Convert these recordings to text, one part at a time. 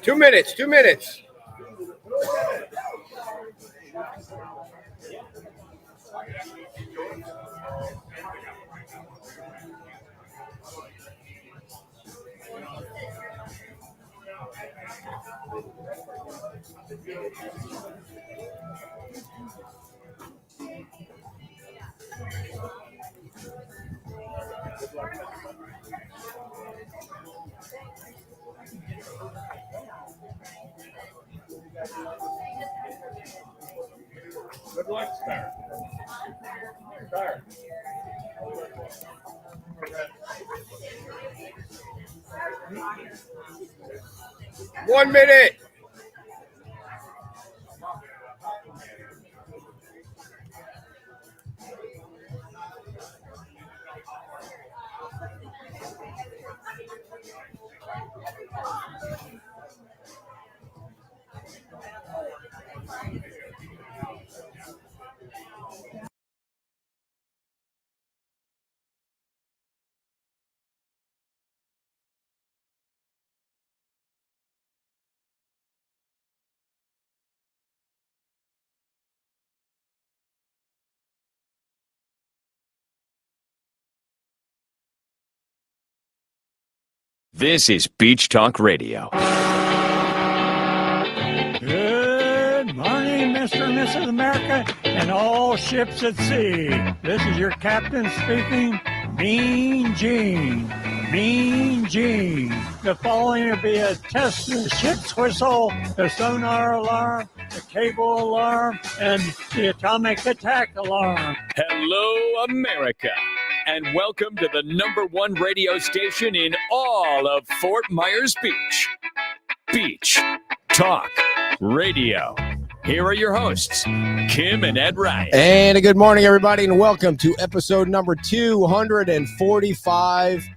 Two minutes. Good luck, Star. 1 minute. This is Beach Talk Radio. Good morning, Mr. and Mrs. America, and all ships at sea. This is your captain speaking, Mean Gene. Mean Gene. The following will be a test of the ship's whistle, the sonar alarm, the cable alarm, and the atomic attack alarm. Hello, America, and welcome to the #1 radio station in all of Fort Myers Beach. Beach Talk Radio. Here are your hosts, Kim and Ed Ryan. And a good morning, everybody, and welcome to episode number 245.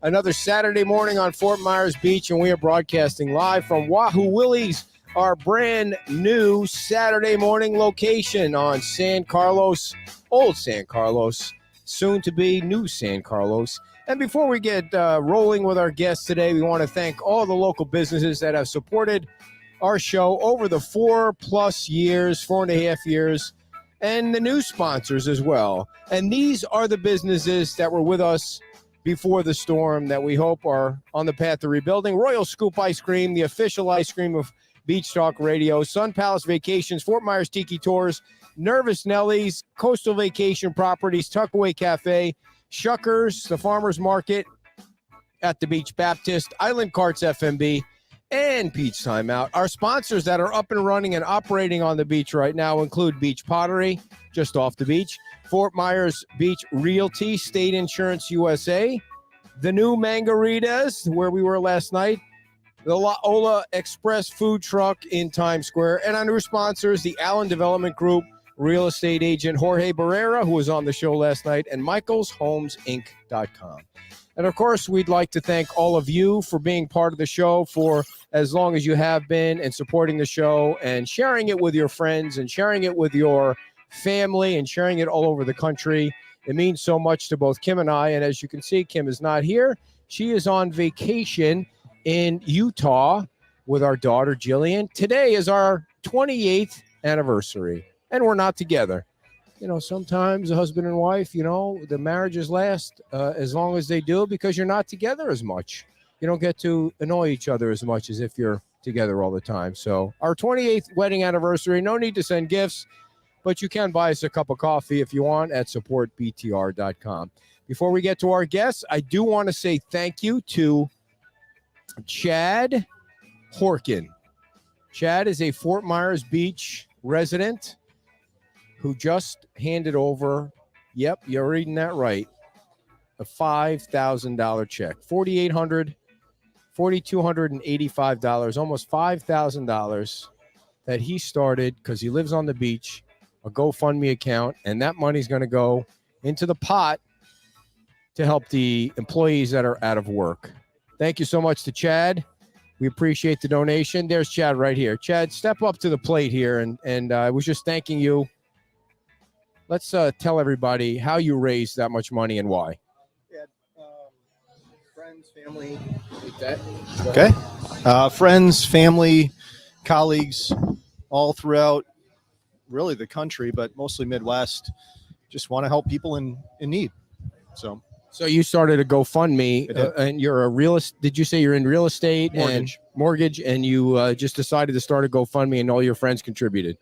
Another Saturday morning on Fort Myers Beach, and we are broadcasting live from Wahoo Willie's, our brand new Saturday morning location on San Carlos, old San Carlos, soon to be new San Carlos. And before we get rolling with our guests today, we want to thank all the local businesses that have supported our show over the 4+ years, 4.5 years, and the new sponsors as well. And these are the businesses that were with us before the storm that we hope are on the path to rebuilding. Royal Scoop Ice Cream, the official ice cream of Beach Talk Radio, Sun Palace Vacations, Fort Myers Tiki Tours, Nervous Nellies, Coastal Vacation Properties, Tuckaway Cafe, Shuckers, the Farmers Market at the Beach Baptist, Island Carts FMB, and Beach Timeout. Our sponsors that are up and running and operating on the beach right now include Beach Pottery, just off the beach, Fort Myers Beach Realty, State Insurance USA, the new Mangaritas, where we were last night, the La Ola Express food truck in Times Square, and our new sponsors, the Allen Development Group, real estate agent Jorge Barrera, who was on the show last night, and michaelshomeinc.com. And, of course, we'd like to thank all of you for being part of the show for as long as you have been and supporting the show and sharing it with your friends and sharing it with your family and sharing it all over the country. It means so much to both Kim and I. And as you can see, Kim is not here. She is on vacation in Utah with our daughter, Jillian. Today is our 28th anniversary, and we're not together. You know, sometimes a husband and wife, you know, the marriages last as long as they do because you're not together as much. You don't get to annoy each other as much as if you're together all the time. So our 28th wedding anniversary, no need to send gifts. but you can buy us a cup of coffee if you want at supportbtr.com. Before we get to our guests, I do want to say thank you to Chad Horkin. Chad is a Fort Myers Beach resident who just handed over, yep, you're reading that right, a $5,000 check. $4,285, almost $5,000 that he started because he lives on the beach, a GoFundMe account, and that money's going to go into the pot to help the employees that are out of work. Thank you so much to Chad. We appreciate the donation. There's Chad right here. Chad, step up to the plate here, and I was just thanking you. Let's tell everybody how you raised that much money and why. Yeah, friends, family, like that. Okay. Friends, family, colleagues, all throughout really the country, but mostly Midwest, just want to help people in need. So you started a GoFundMe, and you're a realist. Did you say you're in real estate and mortgage, and you just decided to start a GoFundMe, and all your friends contributed?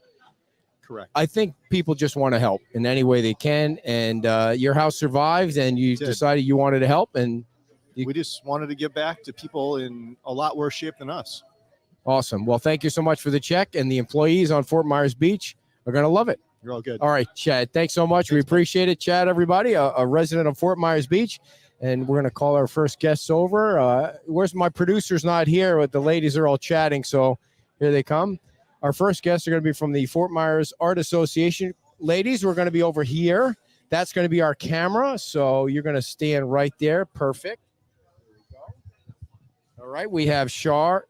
Correct. I think people just want to help in any way they can, and your house survived, and you decided you wanted to help, and we just wanted to give back to people in a lot worse shape than us. Awesome. Well, thank you so much for the check, and the employees on Fort Myers Beach are going to love it. You're all good. All right, Chad, thanks so much. We appreciate it, Chad, everybody, a resident of Fort Myers Beach, and we're going to call our first guests over. Where's my producer's not here, but the ladies are all chatting, so here they come. Our first guests are going to be from the Fort Myers Art Association. Ladies, we're going to be over here. That's going to be our camera, so you're going to stand right there. Perfect. There we go. All right, we have Shar.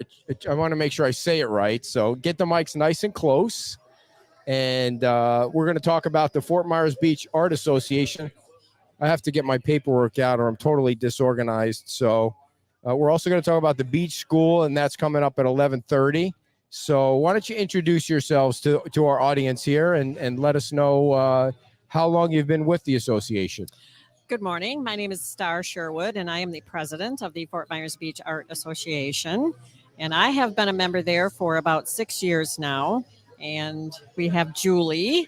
I want to make sure I say it right, so get the mics nice and close. And we're going to talk about the Fort Myers Beach Art Association. I have to get my paperwork out or I'm totally disorganized. So we're also going to talk about the beach school, and that's coming up at 11:30. So why don't you introduce yourselves to our audience here and let us know how long you've been with the association. Good morning. My name is Star Sherwood, and I am the president of the Fort Myers Beach Art Association. And I have been a member there for about 6 years now. And we have Julie.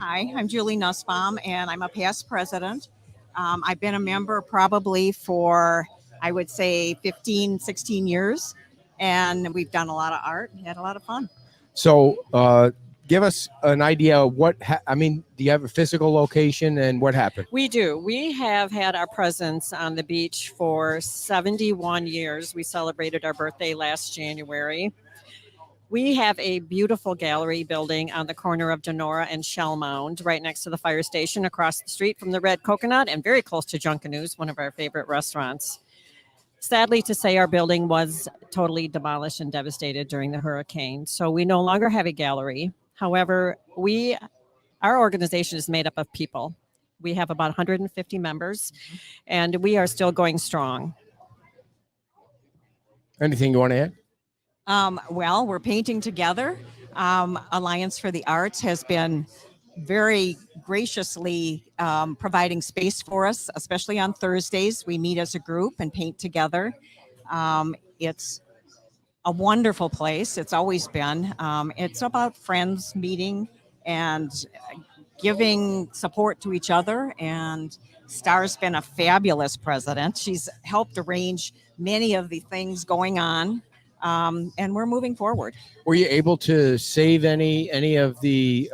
Hi, I'm Julie Nussbaum, and I'm a past president. I've been a member probably for, I would say, 15, 16 years. And we've done a lot of art and had a lot of fun. So give us an idea of do you have a physical location and what happened? We do. We have had our presence on the beach for 71 years. We celebrated our birthday last January. We have a beautiful gallery building on the corner of Denora and Shell Mound, right next to the fire station, across the street from the Red Coconut, and very close to Junkanoo's, one of our favorite restaurants. Sadly to say, our building was totally demolished and devastated during the hurricane, so we no longer have a gallery. However, our organization is made up of people. We have about 150 members, and we are still going strong. Anything you want to add? Well, we're painting together. Alliance for the Arts has been very graciously providing space for us, especially on Thursdays. We meet as a group and paint together. It's a wonderful place. It's always been. It's about friends meeting and giving support to each other. And Star's been a fabulous president. She's helped arrange many of the things going on. And we're moving forward. Were you able to save any of the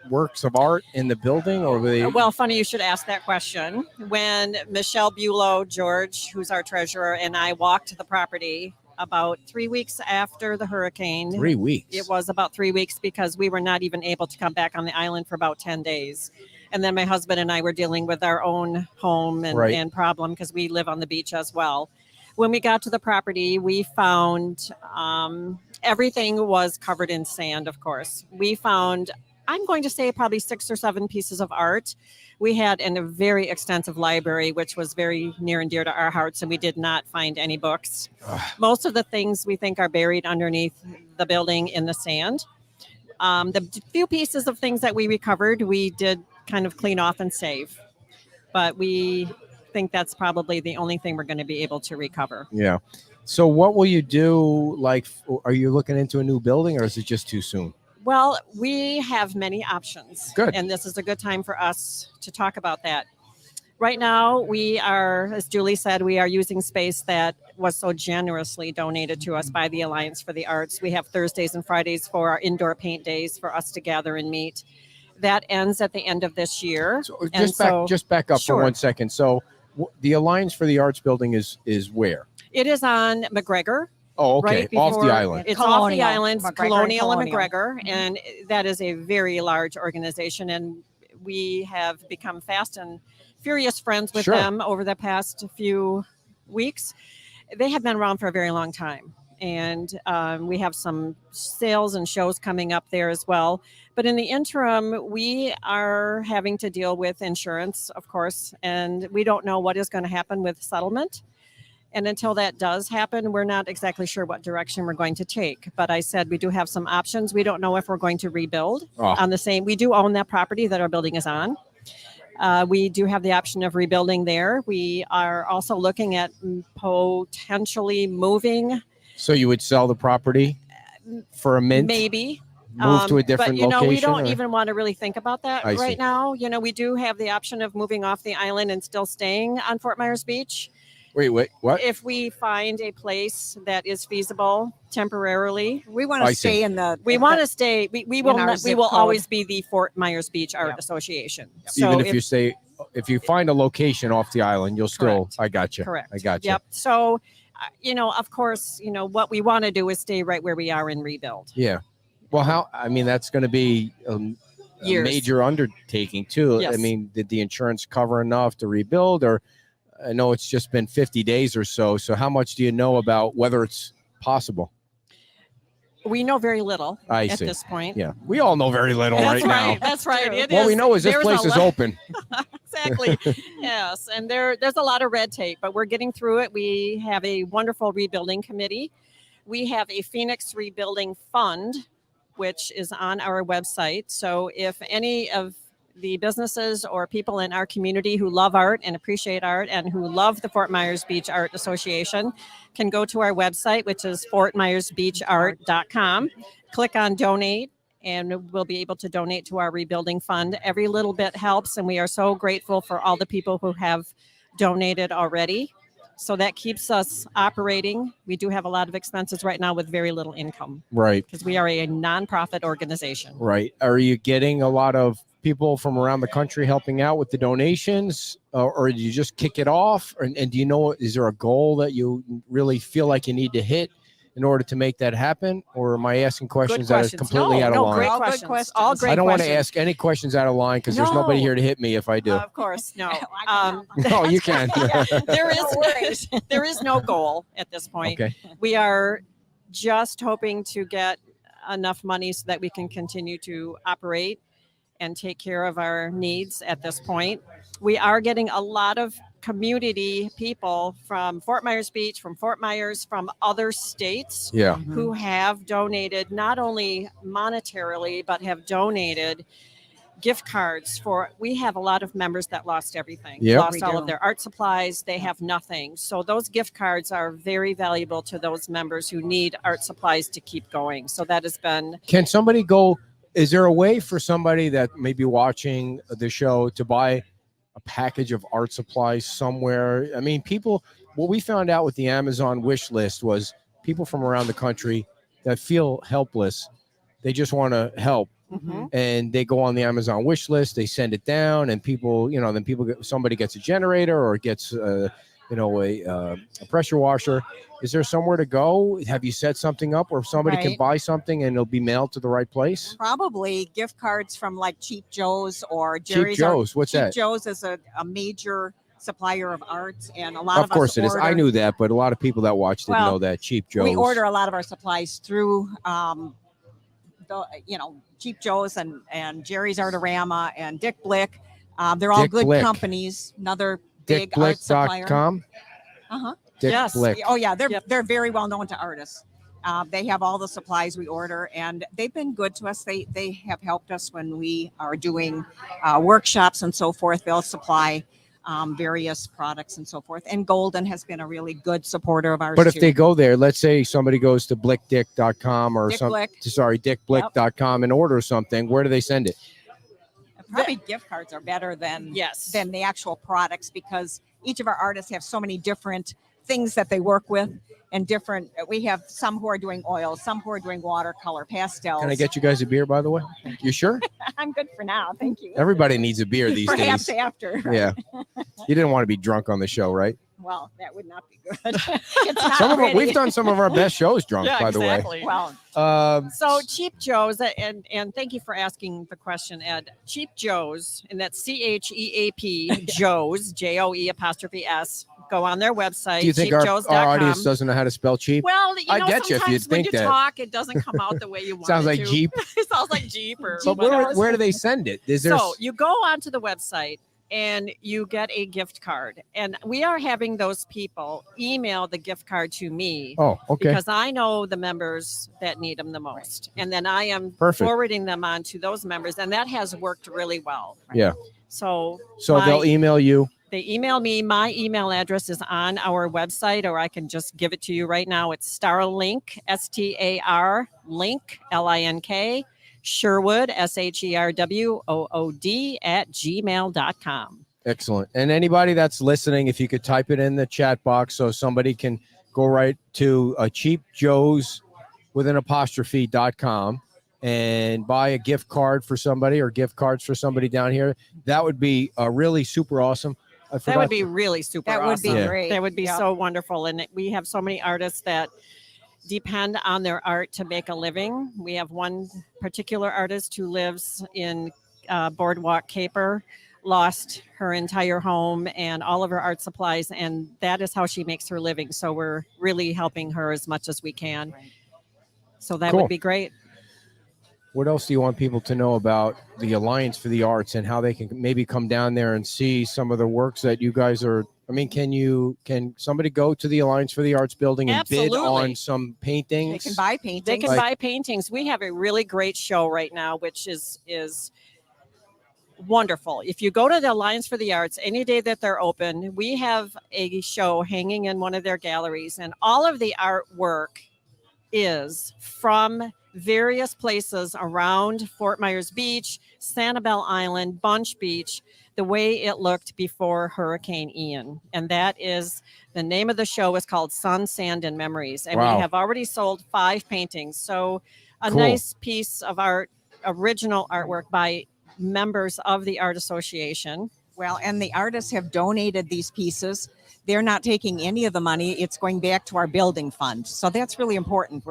works of art in the building, or were they... Well, funny you should ask that question. When Michelle Bulow George, who's our treasurer, and I walked the property about 3 weeks after the hurricane. 3 weeks? It was about 3 weeks because we were not even able to come back on the island for about 10 days. And then my husband and I were dealing with our own home and problem because we live on the beach as well. When we got to the property, we found everything was covered in sand, of course. We found, I'm going to say, probably 6 or 7 pieces of art. We had a very extensive library, which was very near and dear to our hearts, and we did not find any books. Most of the things we think are buried underneath the building in the sand. The few pieces of things that we recovered, we did kind of clean off and save. But we think that's probably the only thing we're going to be able to recover. Yeah. So what will you do? Like, are you looking into a new building, or is it just too soon? Well, we have many options. Good. And this is a good time for us to talk about that. Right now, we are, as Julie said, we are using space that was so generously donated to us by the Alliance for the Arts. We have Thursdays and Fridays for our indoor paint days for us to gather and meet. That ends at the end of this year. So And just back up Sure. for 1 second. So the Alliance for the Arts building is where? It is on McGregor. Oh, okay. Right Off the before- island. It's off the Colonial, islands, McGregor and Colonial and Colonial. McGregor, and that is a very large organization. And we have become fast and furious friends with Sure. them over the past few weeks. They have been around for a very long time, and we have some sales and shows coming up there as well. But in the interim, we are having to deal with insurance, of course, and we don't know what is going to happen with settlement. And until that does happen, we're not exactly sure what direction we're going to take. But I said we do have some options. We don't know if we're going to rebuild Oh. on the same. We do own that property that our building is on. We do have the option of rebuilding there. We are also looking at potentially moving, So you would sell the property for a mint? maybe. Move to a different but, location? we don't or- even want to really think about that I see. right now. We do have the option of moving off the island and still staying on Fort Myers Beach. Wait, what? If we find a place that is feasible temporarily, We want I to see. stay in the. we want to stay. We will our not, we zip will code. always be the Fort Myers Beach Art Association. So Even if you find a location off the island, you'll still. Correct. I got you. correct. I got you. Yep. So, of course, what we want to do is stay right where we are and rebuild. Yeah. Well, that's going to be a Years. major undertaking too. Yes. I mean, did the insurance cover enough to rebuild, or I know it's just been 50 days or so. So how much do you know about whether it's possible? We know very little I at see. this point. Yeah. We all know very little That's right right. now. That's right. It What we know is this there's place a is lot- open. Exactly. Yes. And there's a lot of red tape, but we're getting through it. We have a wonderful rebuilding committee. We have a Phoenix Rebuilding Fund, which is on our website. So if any of the businesses or people in our community who love art and appreciate art and who love the Fort Myers Beach Art Association can go to our website, which is fortmyersbeachart.com, click on donate, and we'll be able to donate to our rebuilding fund. Every little bit helps, and we are so grateful for all the people who have donated already. So that keeps us operating. We do have a lot of expenses right now with very little income Right. because we are a nonprofit organization. Right. Are you getting a lot of people from around the country helping out with the donations, or do you just kick it off? And do you know, is there a goal that you really feel like you need to hit in order to make that happen? Or am I asking questions that are completely out of line? Great All good questions. questions. All great I don't want to questions. ask any questions out of line because there's nobody No. here to hit me if I do. Of course, no. I No, you can. There is no goal at this point. Okay. We are just hoping to get enough money so that we can continue to operate and take care of our needs at this point. We are getting a lot of community people from Fort Myers Beach, from Fort Myers, from other states Yeah. who have donated not only monetarily, but have donated gift cards for. We have a lot of members that lost everything, Yep. lost We all do. of their art supplies. They have nothing. So those gift cards are very valuable to those members who need art supplies to keep going. So that has been Can somebody go? Is there a way for somebody that may be watching the show to buy a package of art supplies somewhere? I mean, what we found out with the Amazon wish list was people from around the country that feel helpless. They just want to help. And they go on the Amazon wish list, they send it down, and somebody gets a generator or gets a pressure washer. Is there somewhere to go? Have you set something up where somebody can Right. buy something and it'll be mailed to the right place? Probably gift cards from like Cheap Joe's or Cheap Jerry's. Joe's, what's Cheap that? Joe's is a major supplier of art, and a lot Of course us it is. I order- knew that, but a lot of people that watch didn't Well, know that. Cheap Joe's. We order a lot of our supplies through, Cheap Joe's and Jerry's Artorama and Dick Blick. They're all Dick good Blick. companies. Another big art supplier. DickBlick.com. Uh-huh. Dick Yes. Blick. Oh yeah, they're Yep. they're very well known to artists. They have all the supplies we order, and they've been good to us. They have helped us when we are doing workshops and so forth. They'll supply various products and so forth. And Golden has been a really good supporter of ours. But if too. they go there, let's say somebody goes to blickdick.com or Dick some, Blick. sorry, dickblick.com and order something, where do they send it? Probably gift cards are better than Yes. than the actual products, because each of our artists have so many different things that they work with, and different. We have some who are doing oil, some who are doing watercolor, pastels. Can I get you guys a beer, by the way? You sure? I'm good for now, thank you. Everybody needs a beer these Perhaps days. after. Yeah. You didn't want to be drunk on the show, right? Well, that would not be good. It's not Some of pretty. we've done some of our best shows drunk, by the way. Well, So Cheap Joe's, and thank you for asking the question, Ed. Cheap Joe's, and that's CHEAP Joe's, JOE''S. Go on their website. do you think our audience doesn't know how to spell cheap? Well, I get you if sometimes you'd when think you that. talk, it doesn't come out the way you want Sounds it like to. Jeep. It sounds like Jeep or But where do they send it? Is there So you go onto the website and you get a gift card. And we are having those people email the gift card to me Oh, okay. because I know the members that need them the most. And then I am Perfect. forwarding them on to those members. And that has worked really well. Yeah. So They'll email you. they email me. My email address is on our website, or I can just give it to you right now. It's Starlink, STAR link, LINK, Sherwood, SHERWOOD @gmail.com. Excellent. And anybody that's listening, if you could type it in the chat box so somebody can go right to Cheap Joe's with an apostrophe.com and buy a gift card for somebody or gift cards for somebody down here. That would be really super awesome. That would be really super that would be awesome. great. That would be Yep. so wonderful. And we have so many artists that depend on their art to make a living. We have one particular artist who lives in Boardwalk Caper, lost her entire home and all of her art supplies, and that is how she makes her living. So we're really helping her as much as we can. So that Cool. would be great. What else do you want people to know about the Alliance for the Arts and how they can maybe come down there and see some of the works that you guys are? I mean, can somebody go to the Alliance for the Arts building and bid Absolutely. on some paintings? They can buy paintings. They can Like- buy paintings. We have a really great show right now, which is wonderful. If you go to the Alliance for the Arts any day that they're open, we have a show hanging in one of their galleries, and all of the artwork is from various places around Fort Myers Beach, Sanibel Island, Bunch Beach, the way it looked before Hurricane Ian. And that is the name of the show is called Sun, Sand, and Memories. And Wow. we have already sold 5 paintings. So a Cool. nice piece of art, original artwork by members of the Art Association. Well, and the artists have donated these pieces. They're not taking any of the money. It's going back to our building fund. So that's really important.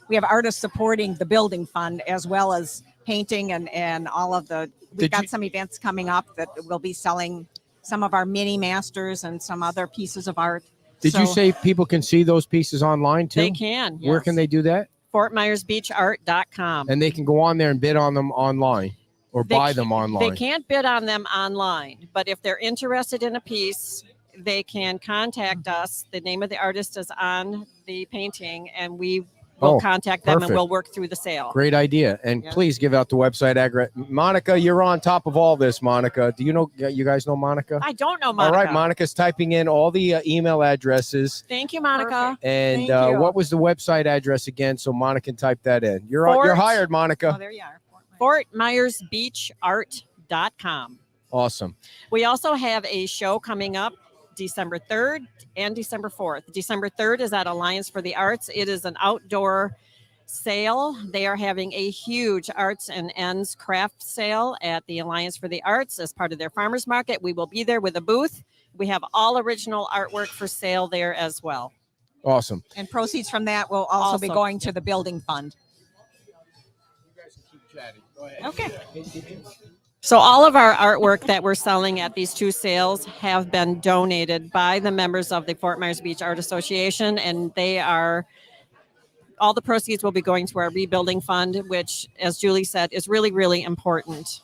We have artists supporting the building fund as well as painting and all of the. We've Did got you- some events coming up that will be selling some of our mini masters and some other pieces of art. Did you So- say people can see those pieces online too? They can. Where yes. can they do that? FortMyersBeachArt.com. And they can go on there and bid on them online or They buy ca- them online. They can't bid on them online, but if they're interested in a piece, they can contact us. The name of the artist is on the painting, and we will contact them perfect. and we'll work through the sale. Great idea. And Yeah. please give out the website address. Monica, you're on top of all this, Monica. Do you guys know Monica? I don't know, Monica. All right, Monica's typing in all the email addresses. Thank you, Monica. And Thank you. what was the website address again? So Monica can type that in. You're Fort- hired, Monica. Oh, there you are. FortMyersBeachArt.com. Awesome. We also have a show coming up December 3rd and December 4th. December 3rd is at Alliance for the Arts. It is an outdoor sale. They are having a huge arts and ends craft sale at the Alliance for the Arts as part of their farmers market. We will be there with a booth. We have all original artwork for sale there as well. Awesome. And proceeds from that will also be Also- going to the building fund. Okay. So all of our artwork that we're selling at these 2 sales have been donated by the members of the Fort Myers Beach Art Association, and all the proceeds will be going to our rebuilding fund, which, as Julie said, is really, really important.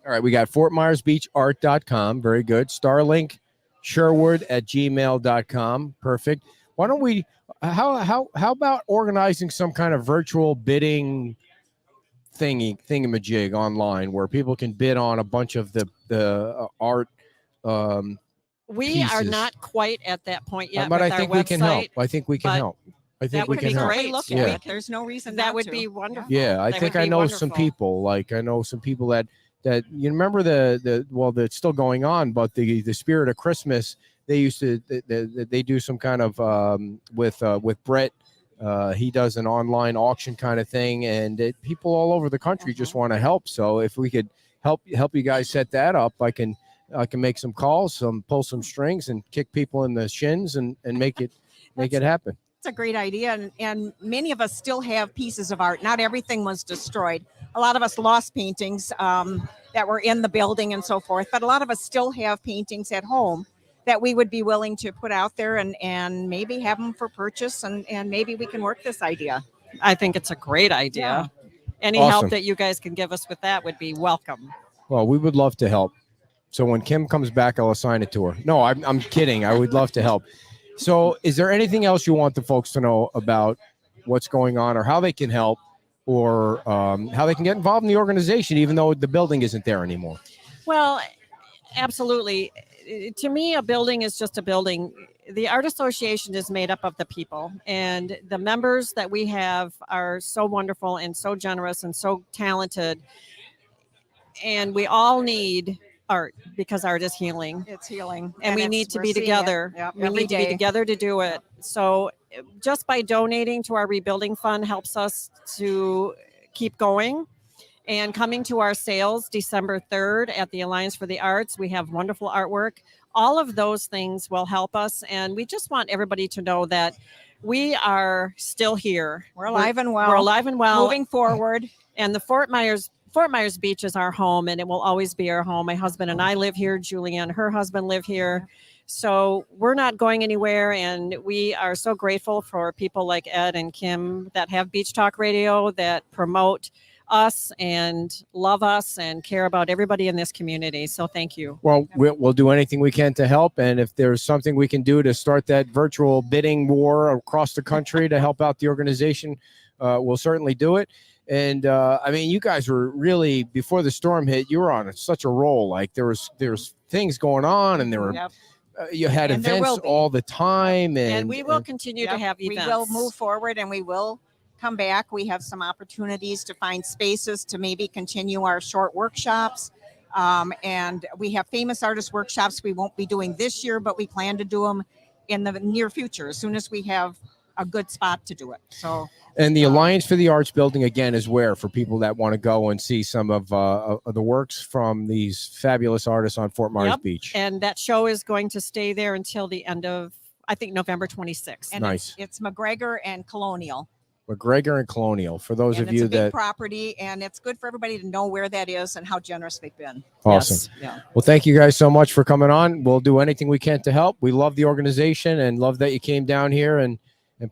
All right, we got FortMyersBeachArt.com. Very good. Starlink Sherwood @gmail.com. Perfect. Why don't we? How about organizing some kind of virtual bidding thingamajig online where people can bid on a bunch of the art We are pieces. not quite at that point yet. But with I think our we can help. website, I think we can but help. I think that we would can be help. great. Look Yeah. at it. There's no reason That not would to. be wonderful. Yeah, I That think would I be know some wonderful. people. Like I know some people that you remember that's still going on, but the Spirit of Christmas. They used to they do some kind of with Brett. He does an online auction kind of thing, and people all over the country just want to help. So if we could help you guys set that up, I can make some calls, pull some strings, and kick people in the shins, and make it happen. It's a great idea. And many of us still have pieces of art. Not everything was destroyed. A lot of us lost paintings that were in the building and so forth, but a lot of us still have paintings at home that we would be willing to put out there and maybe have them for purchase, and maybe we can work this idea. I think it's a great idea. Any Awesome. help that you guys can give us with that would be welcome. Well, we would love to help. So when Kim comes back, I'll assign it to her. No, I'm kidding. I would love to help. So is there anything else you want the folks to know about what's going on, or how they can help, or how they can get involved in the organization, even though the building isn't there anymore? Well, absolutely. To me, a building is just a building. The Art Association is made up of the people, and the members that we have are so wonderful and so generous and so talented. And we all need art because art is healing. It's healing. And we need to be together. We need to be together to do it. So just by donating to our rebuilding fund helps us to keep going. And coming to our sales December 3rd at the Alliance for the Arts, we have wonderful artwork. All of those things will help us. And we just want everybody to know that we are still here. We're alive and well. We're alive and well. Moving forward. And the Fort Myers Beach is our home, and it will always be our home. My husband and I live here. Julianne, her husband, live here. So we're not going anywhere, and we are so grateful for people like Ed and Kim that have Beach Talk Radio, that promote us and love us and care about everybody in this community. So thank you. Well, we'll do anything we can to help, and if there's something we can do to start that virtual bidding war across the country to help out the organization, we'll certainly do it. And I mean, you guys were really, before the storm hit, you were on such a roll. Like there's things going on, and there were you had And there events will be. all the time, And we will continue to have events. We will move forward, and we will come back. We have some opportunities to find spaces to maybe continue our short workshops. And we have famous artist workshops we won't be doing this year, but we plan to do them in the near future as soon as we have a good spot to do it. So, and the Alliance for the Arts building, again, is where for people that want to go and see some of the works from these fabulous artists on Fort Myers Beach. And that show is going to stay there until the end of, I think, November 26th. and Nice. it's McGregor and Colonial. McGregor and Colonial, for those And of it's you a big that property, and it's good for everybody to know where that is and how generous they've been. awesome. Yes. Yeah. Well, thank you guys so much for coming on. We'll do anything we can to help. We love the organization and love that you came down here and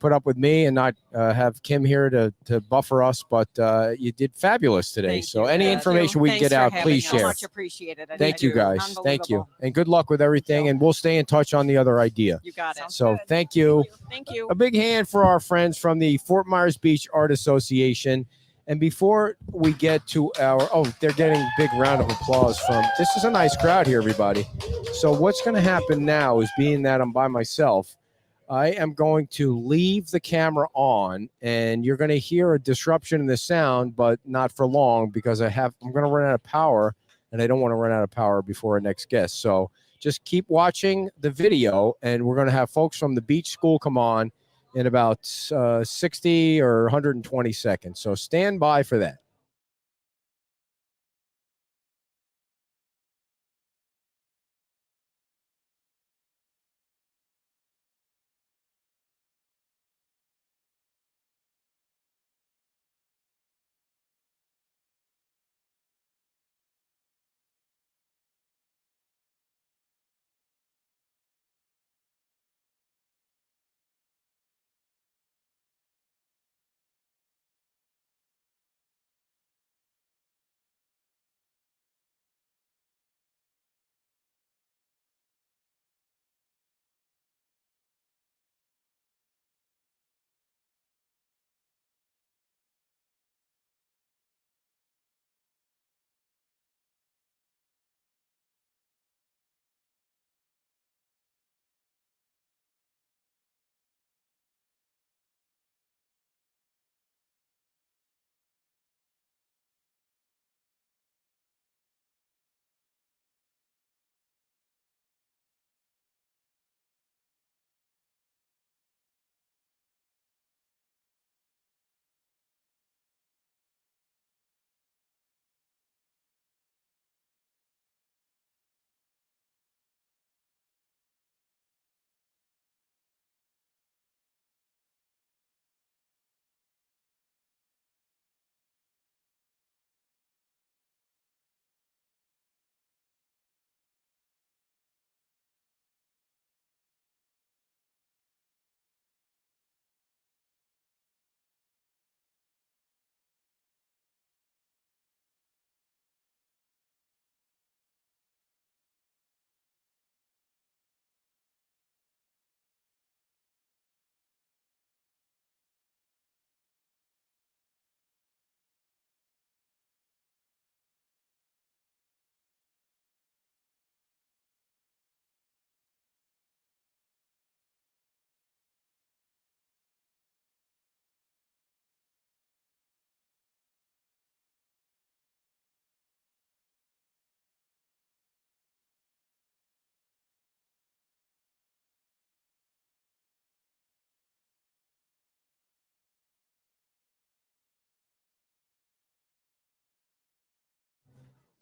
put up with me and not have Kim here to buffer us, but you did fabulous today. Thank So you. any Thank information you. we Thanks get for out, having please us. So share. much appreciated. Thank you guys. Thank you. Unbelievable. And good luck with everything. And we'll stay in touch on the other idea. You got it. So thank you. Thank you. A big hand for our friends from the Fort Myers Beach Art Association. And before we get to they're getting a big round of applause from, this is a nice crowd here, everybody. So what's going to happen now is, being that I'm by myself, I am going to leave the camera on, and you're going to hear a disruption in the sound, but not for long, because I'm going to run out of power, and I don't want to run out of power before our next guest. So just keep watching the video, and we're going to have folks from the beach school come on in about 60 or 120 seconds. So stand by for that.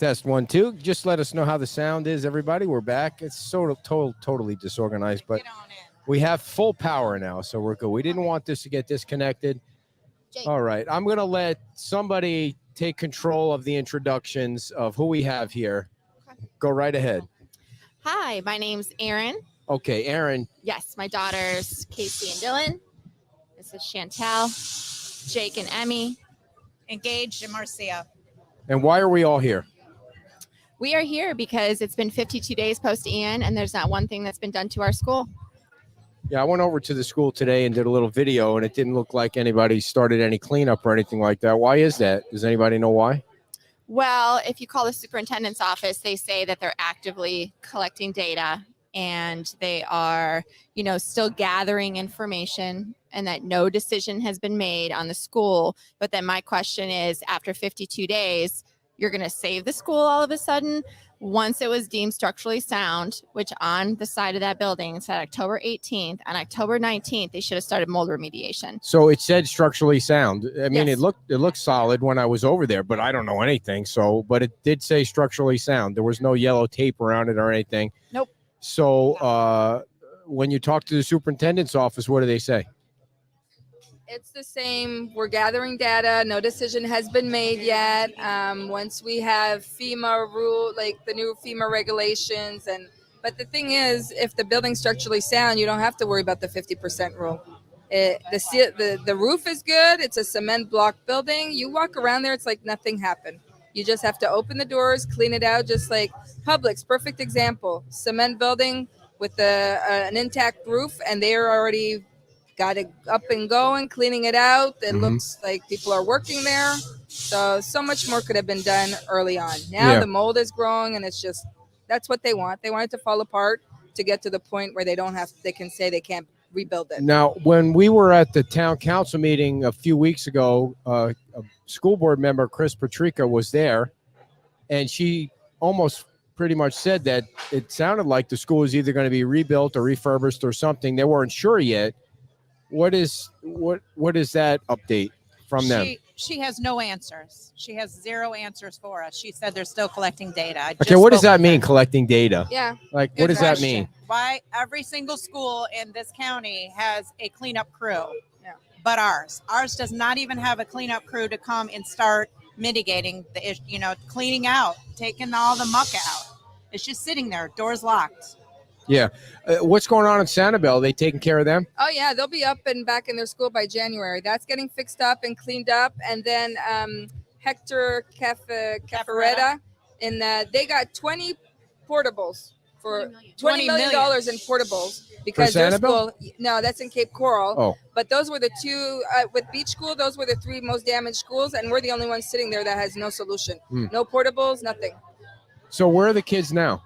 Test 1, 2. Just let us know how the sound is, everybody. We're back. It's sort of totally disorganized, but we have full power now, so we're good. We didn't want this to get disconnected. All right. I'm going to let somebody take control of the introductions of who we have here. Go right ahead. Hi, my name's Erin. Okay, Erin. Yes, my daughters, Casey and Dylan. This is Chantel, Jake and Emmy. Engaged and Marcia. And why are we all here? We are here because it's been 52 days post-Ian, and there's not one thing that's been done to our school. Yeah, I went over to the school today and did a little video, and it didn't look like anybody started any cleanup or anything like that. Why is that? Does anybody know why? Well, if you call the superintendent's office, they say that they're actively collecting data and they are, still gathering information and that no decision has been made on the school. But then my question is, after 52 days, you're going to save the school all of a sudden? Once it was deemed structurally sound, which on the side of that building said October 18th, on October 19th, they should have started mold remediation. So it said structurally sound. I mean, Yes. it looked solid when I was over there, but I don't know anything. So, but it did say structurally sound. There was no yellow tape around it or anything. Nope. So when you talk to the superintendent's office, what do they say? It's the same. We're gathering data. No decision has been made yet. Once we have FEMA rule, like the new FEMA regulations, but the thing is, if the building's structurally sound, you don't have to worry about the 50% rule. The roof is good. It's a cement block building. You walk around there, it's like nothing happened. You just have to open the doors, clean it out, just like Publix. Perfect example. Cement building with an intact roof, and they're already got it up and going, cleaning it out. It looks like people are working there. So much more could have been done early on. Now the mold is growing, and it's just, that's what they want. They want it to fall apart to get to the point where they can say they can't rebuild it. Now, when we were at the town council meeting a few weeks ago, a school board member, Chris Patrica, was there, and she almost pretty much said that it sounded like the school was either going to be rebuilt or refurbished or something. They weren't sure yet. What is that update from them? She has no answers. She has zero answers for us. She said they're still collecting data. Okay, what does that mean, collecting data? Yeah. Like, what does that mean? Why every single school in this county has a cleanup crew, but ours does not even have a cleanup crew to come and start mitigating the issue, cleaning out, taking all the muck out. It's just sitting there, doors locked. Yeah. What's going on in Sanibel? Are they taking care of them? Oh, yeah. They'll be up and back in their school by January. That's getting fixed up and cleaned up. And then Hector Cafaretta, they got 20 portables for $20 million in portables. Because their school, no, that's in Cape Coral. Oh. But those were the two, with Beach School, those were the three most damaged schools. And we're the only ones sitting there that has no solution. No portables, nothing. So where are the kids now?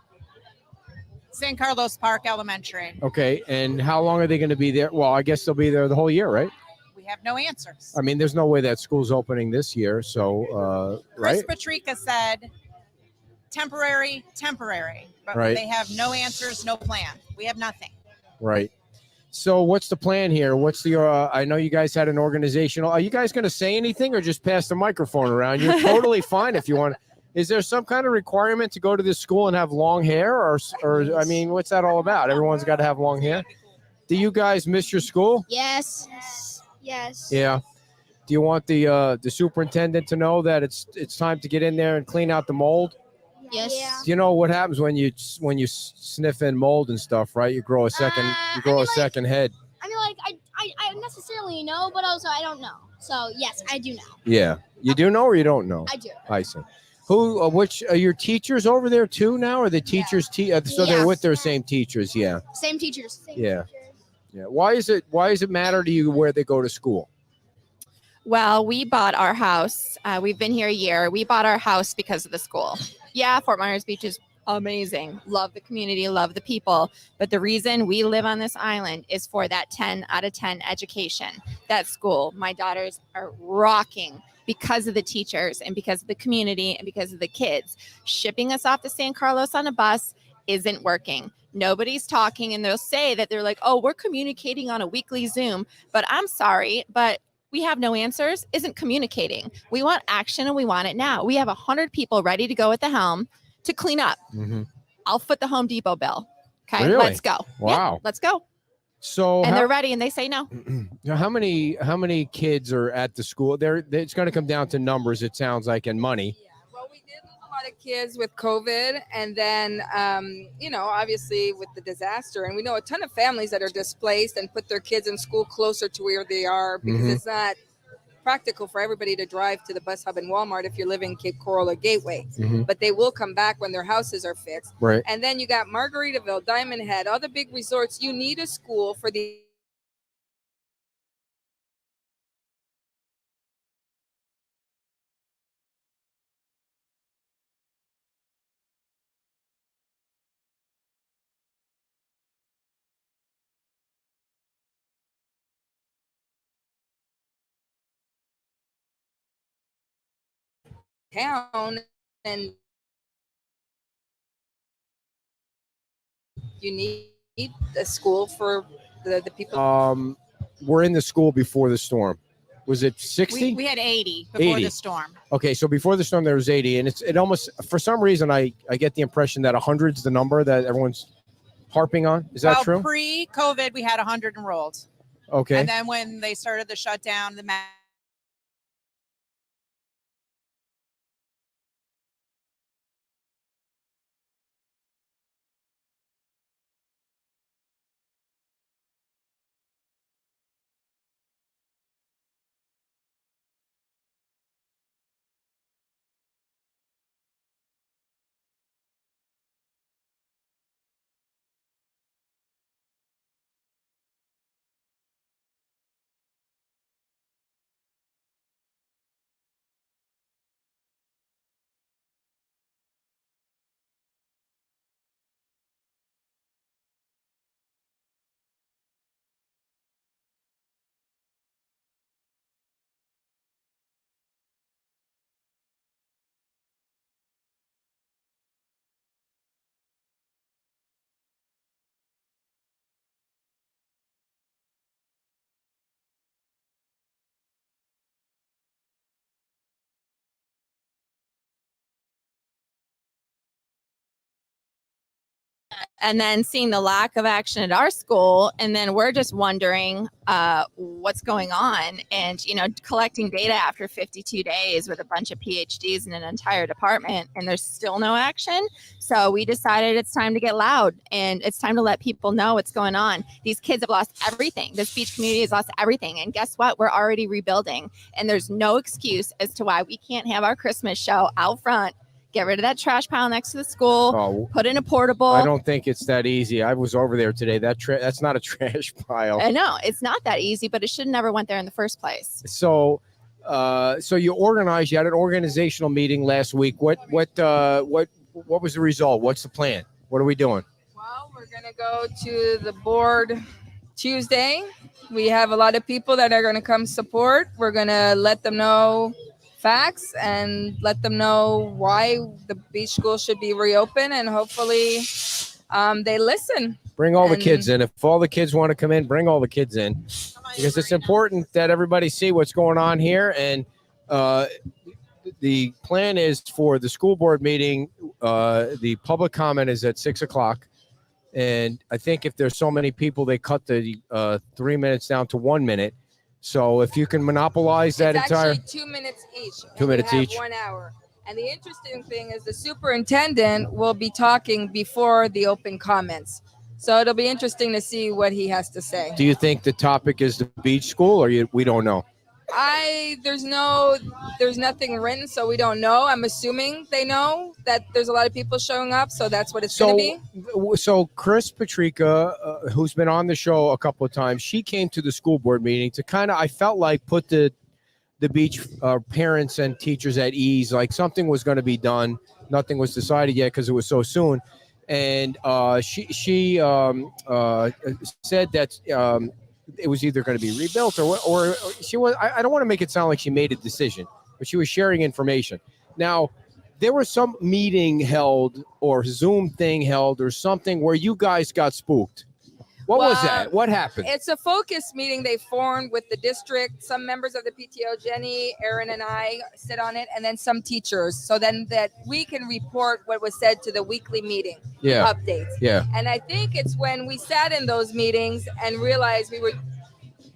San Carlos Park Elementary. Okay, and how long are they going to be there? Well, I guess they'll be there the whole year, right? We have no answers. I mean, there's no way that school's opening this year, so right? Chris Patrica said temporary, but Right. they have no answers, no plan. We have nothing. Right. So what's the plan here? What's the? I know you guys had an organizational. Are you guys going to say anything or just pass the microphone around? You're totally fine if you want. Is there some kind of requirement to go to this school and have long hair, or I mean, what's that all about? Everyone's got to have long hair. Do you guys miss your school? Yes. Yeah. Do you want the superintendent to know that it's time to get in there and clean out the mold? Yes. Yeah. Do you know what happens when you sniff in mold and stuff? Right, you grow a second second head. I mean, like, I necessarily know, but also I don't know. So yes, I do know. Yeah, you do know or you don't know? I do. I see. Who? Which are your teachers over there too now? Are the teachers? So they're with their same teachers? Yeah. Same teachers. Yeah. Why is it matter to you where they go to school? Well, we bought our house. We've been here a year. We bought our house because of the school. Yeah, Fort Myers Beach is amazing. Love the community, love the people. But the reason we live on this island is for that 10 out of 10 education. That school, my daughters are rocking because of the teachers and because of the community and because of the kids. Shipping us off to San Carlos on a bus isn't working. Nobody's talking, and they'll say that they're like, oh, we're communicating on a weekly Zoom. But I'm sorry, but we have no answers isn't communicating. We want action and we want it now. We have 100 people ready to go at the helm to clean up. Mm-hmm. I'll foot the Home Depot bill. Okay, Really? let's go. Wow. Yeah, let's go. So And they're ready and they say no. how many kids are at the school? It's going to come down to numbers, it sounds like, and money. Yeah. Well, we did lose a lot of kids with COVID, and then obviously with the disaster, and we know a ton of families that are displaced and put their kids in school closer to where they are because Mhm. it's not practical for everybody to drive to the bus hub in Walmart if you're living Cape Coral or Gateway. Mhm. But they will come back when their houses are fixed. Right. And then you got Margaritaville, Diamond Head, all the big resorts. You need a school for the town, and you need a school for the people. We're in the school before the storm. Was it 60? We had 80 before 80. the storm. Okay, so before the storm there was 80, and it almost, for some reason, I get the impression that 100's the number that everyone's harping on. Is that Well, true? pre-COVID, we had 100 enrolled. Okay. And then when they started the shutdown, And then seeing the lack of action at our school, and then we're just wondering what's going on, and collecting data after 52 days with a bunch of PhDs in an entire department, and there's still no action. So we decided it's time to get loud, and it's time to let people know what's going on. These kids have lost everything. This beach community has lost everything, and guess what? We're already rebuilding, and there's no excuse as to why we can't have our Christmas show out front. Get rid of that trash pile next to the school. Put in a portable. I don't think it's that easy. I was over there today. That's not a trash pile. I know it's not that easy, but it should never went there in the first place. So you organized. You had an organizational meeting last week. What was the result? What's the plan? What are we doing? Well, we're gonna go to the board Tuesday. We have a lot of people that are gonna come support. We're gonna let them know facts and let them know why the beach school should be reopened, and hopefully they listen. Bring all the kids in. If all the kids want to come in, bring all the kids in, because it's important that everybody see what's going on here. And the plan is for the school board meeting. The public comment is at 6:00, and I think if there's so many people, they cut the 3 minutes down to 1 minute. So if you can monopolize that it's entire actually 2 minutes each. 2 minutes have each. 1 hour. And the interesting thing is the superintendent will be talking before the open comments. So it'll be interesting to see what he has to say. Do you think the topic is the beach school, or we don't know? There's nothing written, so we don't know. I'm assuming they know that there's a lot of people showing up, so that's what it's going to be. So Chris Patrica, who's been on the show a couple of times, she came to the school board meeting to kind of, I felt like, put the beach parents and teachers at ease, like something was going to be done. Nothing was decided yet because it was so soon. And she said that it was either going to be rebuilt or she was. I don't want to make it sound like she made a decision, but she was sharing information. Now, there was some meeting held or Zoom thing held or something where you guys got spooked. What was Well, that? What happened? It's a focus meeting they formed with the district, some members of the PTO, Jenny, Aaron, and I sit on it, and then some teachers. So then that we can report what was said to the weekly meeting updates. Yeah. And I think it's when we sat in those meetings and realized we were,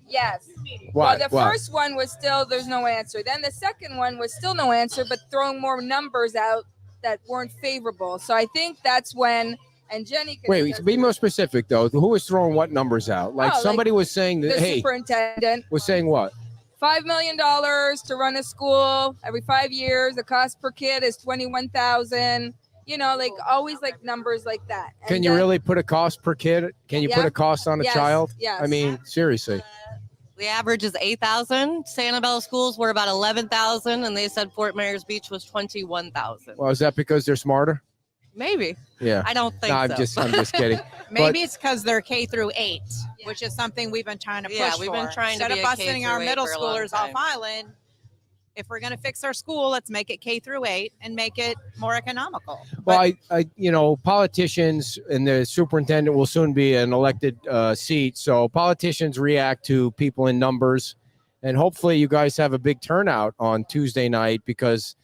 yes. What? Well, the first one was still, there's no answer. Then the second one was still no answer, but throwing more numbers out that weren't favorable. So I think that's when, and Jenny can Wait, be more specific though. Who was throwing what numbers out? Like Oh, somebody like was saying that. the Hey, superintendent. was saying what? $5 million to run a school every 5 years. The cost per kid is 21,000. You know, like always like numbers like that. And Can you then- really put a cost per kid? Can you put Yeah. a cost on a Yes, child? yes. I mean, seriously. The average is 8,000. Sanibel schools were about 11,000, and they said Fort Myers Beach was 21,000. Well, is that because they're smarter? Maybe. Yeah. I don't think No, so. I'm just kidding. Maybe it's because they're K through 8, which is something we've been trying to push Yeah, we've been for. trying to Instead be of a K busting our through 8 middle for a long schoolers off time. island, if we're going to fix our school, let's make it K through 8 and make it more economical. Well, politicians and the superintendent will soon be an elected seat. So politicians react to people in numbers. And hopefully you guys have a big turnout on Tuesday night because,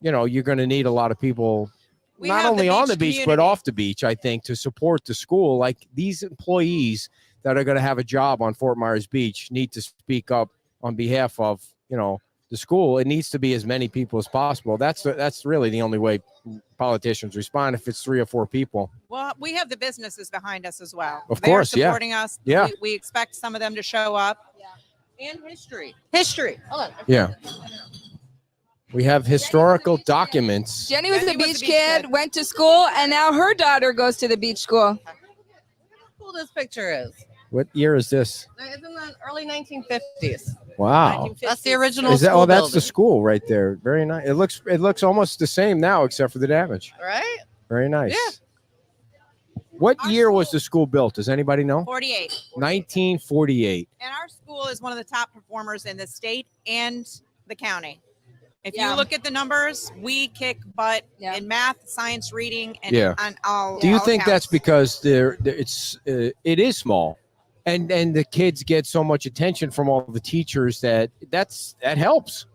you're going to need a lot of people, We not have only the on beach the beach, but community. off the beach, I think, to support the school. Like these employees that are going to have a job on Fort Myers Beach need to speak up on behalf of, the school. It needs to be as many people as possible. That's really the only way politicians respond, if it's 3 or 4 people. Well, we have the businesses behind us as well. Of They're course, yeah. supporting us. Yeah. We expect some of them to show up. And history. History. Hold on. Yeah. We have historical documents. Jenny was a beach kid, went to school, and now her daughter goes to the beach school. How cool this picture is. What year is this? It's in the early 1950s. Wow. That's the original Is that, school that's the building. school right there. Very nice. It looks almost the same now, except for the damage. Right? Very nice. Yeah. What year was the school built? Does anybody know? 48. 1948. And our school is one of the top performers in the state and the county. If Yeah. you look at the numbers, we kick butt in math, science, reading, and Yeah. on all. Do you all think counts. that's because it is small, and the kids get so much attention from all the teachers that helps.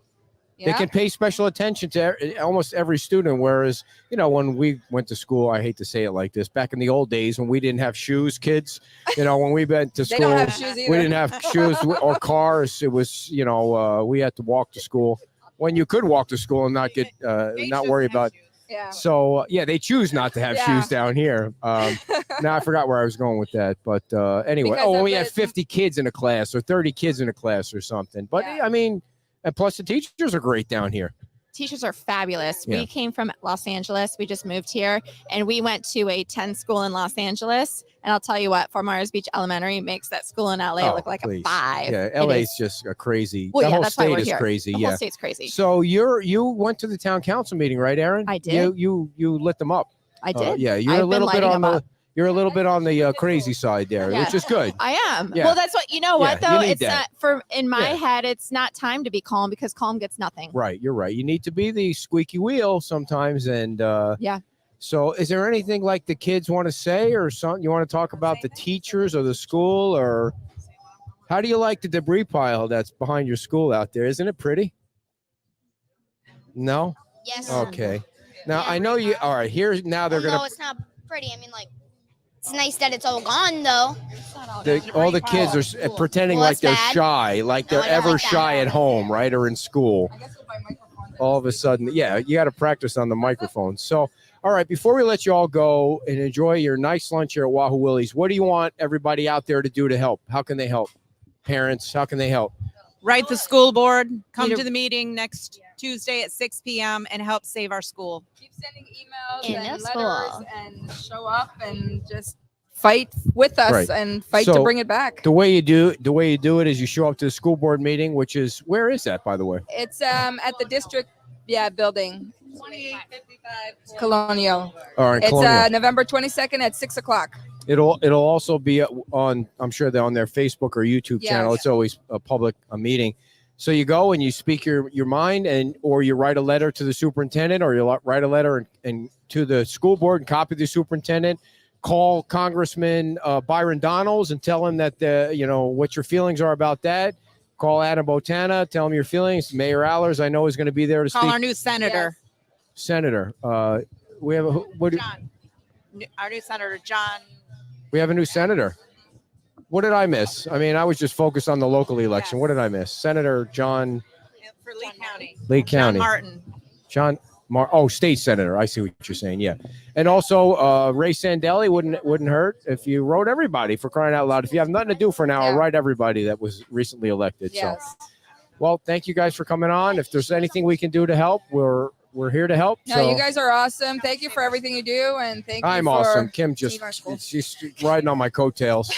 They Yeah. can pay special attention to almost every student. Whereas, when we went to school, I hate to say it like this, back in the old days when we didn't have shoes, kids, when we went to They school, don't have shoes we either. didn't have shoes or cars. It was, we had to walk to school when you could walk to school and not get, not worry about. Yeah. So, they choose not to have Yeah. shoes down here. Now I forgot where I was going with that. But anyway, Because when of we the- have 50 kids in a class or 30 kids in a class or something. But Yeah. I mean, and plus the teachers are great down here. Teachers are fabulous. Yeah. We came from Los Angeles. We just moved here and we went to a 10 school in Los Angeles. And I'll tell you what, Fort Myers Beach Elementary makes that school in LA Oh, look like please. a 5. Yeah, It LA is- is just a crazy. Well, the yeah, whole that's why state we're is here. crazy. The Yeah. whole state's crazy. So you went to the town council meeting, right, Aaron? I did. You lit them up. I did. Yeah, you're I've a been little bit lighting on them the up. you're a little bit on the crazy side there, Yeah. which is good. I am. Yeah. Well, that's what, what Yeah, though? you need It's that. not in my Yeah. head, it's not time to be calm because calm gets nothing. Right, you're right. You need to be the squeaky wheel sometimes, and Yeah. So, is there anything like the kids want to say, or something you want to talk about the teachers or the school, or how do you like the debris pile that's behind your school out there? Isn't it pretty? No. Yes. Okay. Now I know you. All right. Here's now they're No, gonna. it's not pretty. I mean, like, it's nice that it's all gone, though. All the kids are pretending Well, like that's they're bad. shy, like No, they're I don't ever like that. shy at home, right, or in school. All of a sudden, yeah, you got to practice on the microphone. So, all right, before we let you all go and enjoy your nice lunch here at Wahoo Willie's, what do you want everybody out there to do to help? How can they help? Parents, how can they help? Write the school board, come Need to a- the meeting next Tuesday at 6 p.m. and help save our school. Keep sending emails In and the letters school. and show up and just fight with us Right. and fight to So, bring it back. The way you do it is you show up to the school board meeting, which is, where is that, by the way? It's at the district building. Colonial. Or in It's Colonial. November 22nd at 6:00. It'll also be on, I'm sure they're on their Facebook or YouTube channel. Yes. It's always a public meeting. So you go and you speak your mind, or you write a letter to the superintendent, or you write a letter and to the school board and copy the superintendent. call Congressman Byron Donalds and tell him that what your feelings are about that. Call Adam Botana, tell him your feelings. Mayor Allers, I know, is going to be there to Call speak. our new senator. Senator, we have John. Our new senator, John. we have a new senator. What did I miss? I mean, I was just focused on the local election. What did I miss? Senator John For Lee County. Lee County. John Martin. State senator. I see what you're saying. Yeah, and also Ray Sandelli wouldn't hurt if you wrote everybody, for crying out loud. If you have nothing to do for an hour, write everybody that was recently elected. Yes. So, well, thank you guys for coming on. If there's anything we can do to help, we're here to help. No, you guys are awesome. Thank you for everything you do, and thank you I'm for awesome. Kim she's riding on my coattails.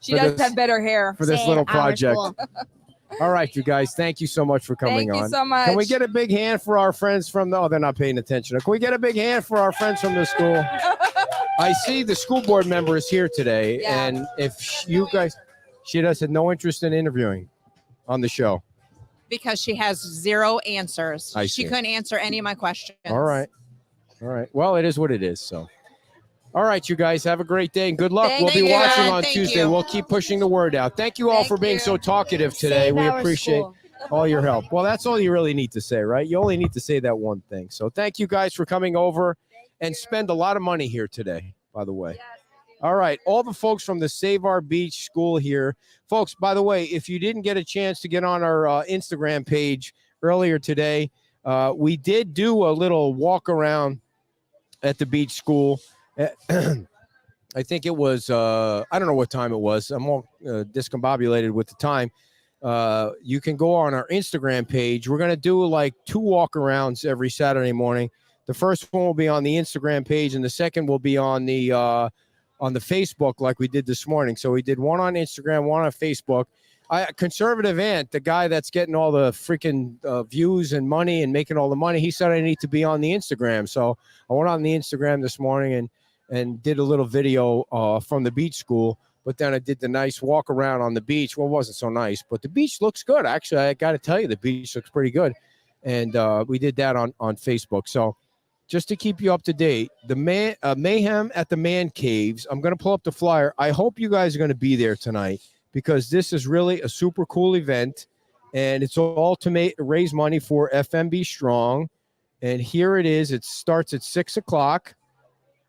She does have better hair for this little project. All right, you guys. Thank you so much for coming on. Thank you so much. Can we get a big hand for our friends from the? Oh, they're not paying attention. Can we get a big hand for our friends from the school? I see the school board member is here today, and if you guys, she does have no interest in interviewing on the show. Because she has zero answers. I She see. couldn't answer any of my questions. All right. Well, it is what it is. So, all right, you guys have a great day and good luck. Thank We'll be you. watching on Thank Tuesday. you. We'll keep pushing the word out. Thank you all for being so talkative today. We appreciate all your help. Well, that's all you really need to say, right? You only need to say that one thing. So thank you guys for coming over and spend a lot of money here today, by the way. All right. All the folks from the Save Our Beach School here. Folks, by the way, if you didn't get a chance to get on our Instagram page earlier today, we did do a little walk around at the beach school. I think it was, I don't know what time it was. I'm all discombobulated with the time. You can go on our Instagram page. We're going to do like 2 walk-arounds every Saturday morning. The first one will be on the Instagram page, and the second will be on the Facebook like we did this morning. So we did one on Instagram, one on Facebook. Conservative Ant, the guy that's getting all the freaking views and money and making all the money, he said I need to be on the Instagram. So I went on the Instagram this morning and did a little video from the beach school. But then I did the nice walk around on the beach. Well, it wasn't so nice, but the beach looks good. Actually, I got to tell you, the beach looks pretty good. And we did that on Facebook. So just to keep you up to date, the Mayhem at the Man Caves, I'm going to pull up the flyer. I hope you guys are going to be there tonight because this is really a super cool event. And it's all to raise money for FMB Strong. And here it is. It starts at 6 o'clock.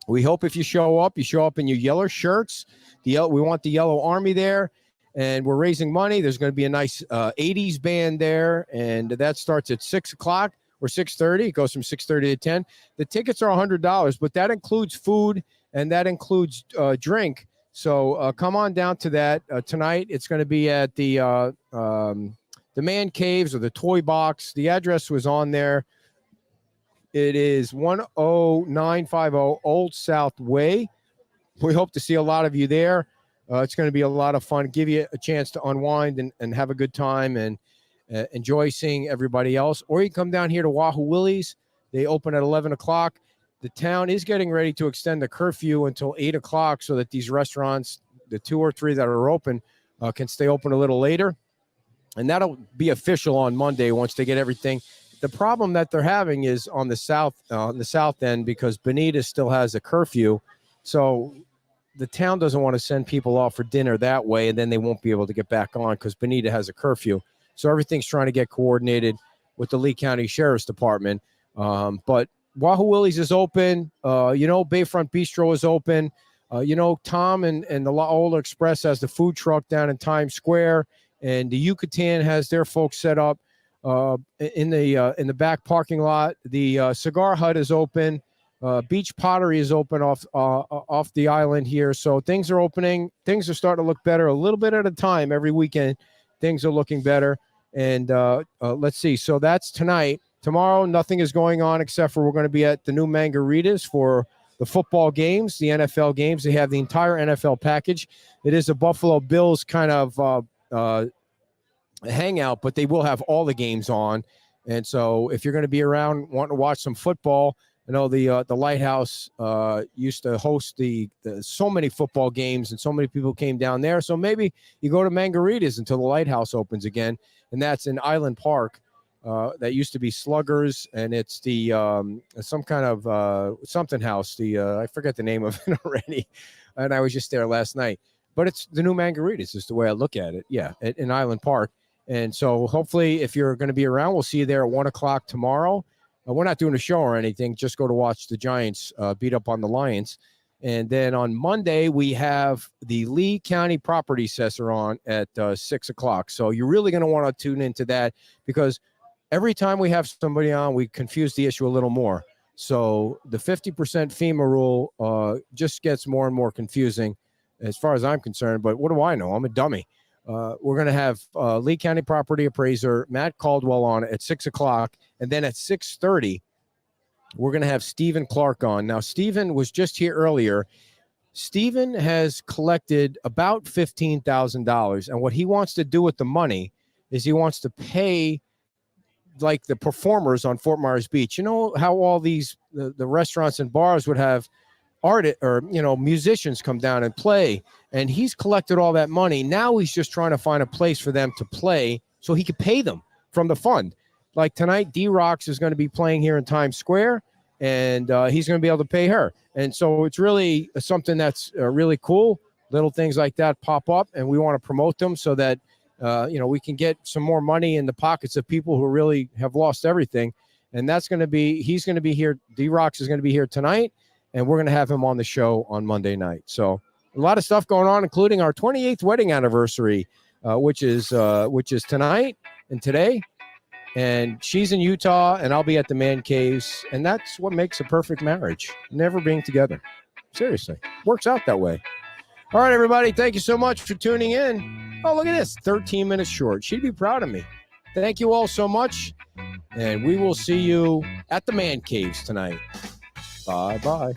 We hope if you show up in your yellow shirts. We want the Yellow Army there, and we're raising money. There's going to be a nice 80s band there, and that starts at 6 o'clock or 6:30. It goes from 6:30 to 10. The tickets are $100, but that includes food and that includes drink. So come on down to that tonight. It's going to be at the Man Caves or the Toy Box. The address was on there. It is 10950 Old South Way. We hope to see a lot of you there. It's going to be a lot of fun. Give you a chance to unwind and have a good time and enjoy seeing everybody else. Or you can come down here to Wahoo Willie's. They open at 11 o'clock. The town is getting ready to extend the curfew until 8 o'clock so that these restaurants, the 2 or 3 that are open, can stay open a little later. And that'll be official on Monday once they get everything. The problem that they're having is on the south end because Bonita still has a curfew. So the town doesn't want to send people off for dinner that way, and then they won't be able to get back on because Bonita has a curfew. So everything's trying to get coordinated with the Lee County Sheriff's Department. But Wahoo Willie's is open. Bayfront Bistro is open. Tom and the La Ola Express has the food truck down in Times Square, and the Yucatan has their folks set up in the back parking lot. The Cigar Hut is open. Beach Pottery is open off the island here. So things are opening. Things are starting to look better a little bit at a time. Every weekend, things are looking better. And let's see. So that's tonight. Tomorrow, nothing is going on except for we're going to be at the new Margaritas for the football games, the NFL games. They have the entire NFL package. It is a Buffalo Bills kind of hangout, but they will have all the games on. And so if you're going to be around wanting to watch some football, the Lighthouse used to host the so many football games and so many people came down there. So maybe you go to Margaritas until the Lighthouse opens again, and that's in Island Park. that used to be Sluggers, and it's the some kind of something house. I forget the name of it already, and I was just there last night. But it's the new Margaritas is the way I look at it. Yeah, in Island Park. And so hopefully if you're going to be around, we'll see you there at 1 o'clock tomorrow. We're not doing a show or anything. Just go to watch the Giants beat up on the Lions. And then on Monday, we have the Lee County Property Assessor on at 6 o'clock. So you're really going to want to tune into that because every time we have somebody on, we confuse the issue a little more. So the 50% FEMA rule just gets more and more confusing as far as I'm concerned. But what do I know? I'm a dummy. We're going to have Lee County Property Appraiser Matt Caldwell on at 6 o'clock. And then at 6:30, we're going to have Stephen Clark on. Now, Stephen was just here earlier. Stephen has collected about $15,000. And what he wants to do with the money is he wants to pay like the performers on Fort Myers Beach. You know how all these the restaurants and bars would have musicians come down and play, and he's collected all that money. Now he's just trying to find a place for them to play so he could pay them from the fund. Like tonight, D-Rocks is going to be playing here in Times Square, and he's going to be able to pay her. And so it's really something that's really cool. Little things like that pop up, and we want to promote them so that we can get some more money in the pockets of people who really have lost everything. And he's going to be here. D-Rocks is going to be here tonight. And we're going to have him on the show on Monday night. So a lot of stuff going on, including our 28th wedding anniversary, which is tonight and today. And she's in Utah, and I'll be at the Man Caves. And that's what makes a perfect marriage, never being together. Seriously, works out that way. All right, everybody, thank you so much for tuning in. Oh, look at this, 13 minutes short. She'd be proud of me. Thank you all so much. And we will see you at the Man Caves tonight. Bye-bye.